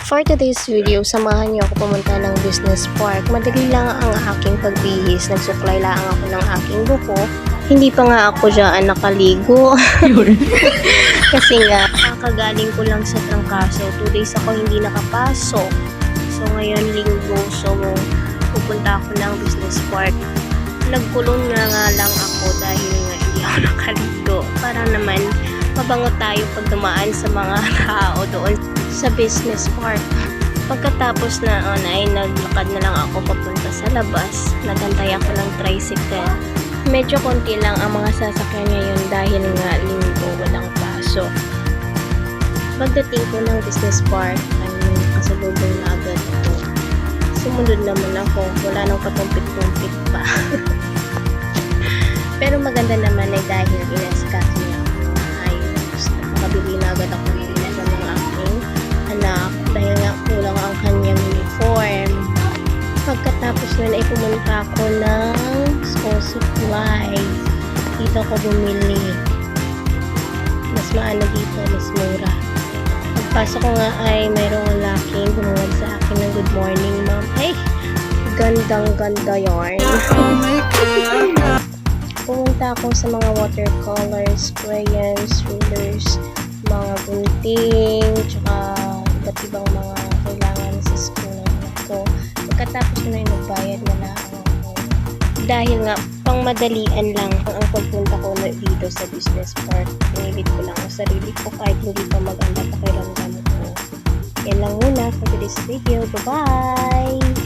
For today's video, samahan niyo ako pumunta ng business park. Madali lang ang aking pagbihis. Nagsuklay lang ako ng aking buko. Hindi pa nga ako dyan nakaligo. Kasi nga, kakagaling ko lang sa trangkaso. 2 days ako hindi nakapasok. So ngayon linggo, so pupunta ako ng business park. Nagkulong na nga lang ako dahil nga hindi ako nakaligo. Para naman mabango tayo pag dumaan sa mga tao doon sa business park. Pagkatapos na ay naglakad na lang ako papunta sa labas. Nagantay ako ng tricycle. Medyo konti lang ang mga sasakyan ngayon dahil nga linggo, walang pasok. Pagdating ko ng business park ay kasalubong na agad ako. Sumunod naman ako, wala nang katumpit-tumpit pa. Pero maganda naman ay dahil inasikaso niya ako. Ayos, nakabili na agad ako ng ilaga ng aking anak dahil nga kulang ang kanyang uniform. Pagkatapos nun ay pumunta ako ng school supply. Dito ako bumili. Mas maano dito, mas mura. Pagpasok ko nga ay mayroong laking bumungad sa akin ng good morning ma'am. Ay, gandang-ganda yarn. Pumunta ako sa mga watercolors, crayons, rulers, mga gunting, tsaka iba't ibang mga kailangan sa school ng anak ko. Pagkatapos na yung nagbayad na lang ako. Dahil nga, pang madalian lang ang pagpunta ko na dito sa business park. Pinilit ko lang ang sarili ko kahit hindi pa maganda pakiramdam ko. Yan lang muna for today's video. Bye-bye!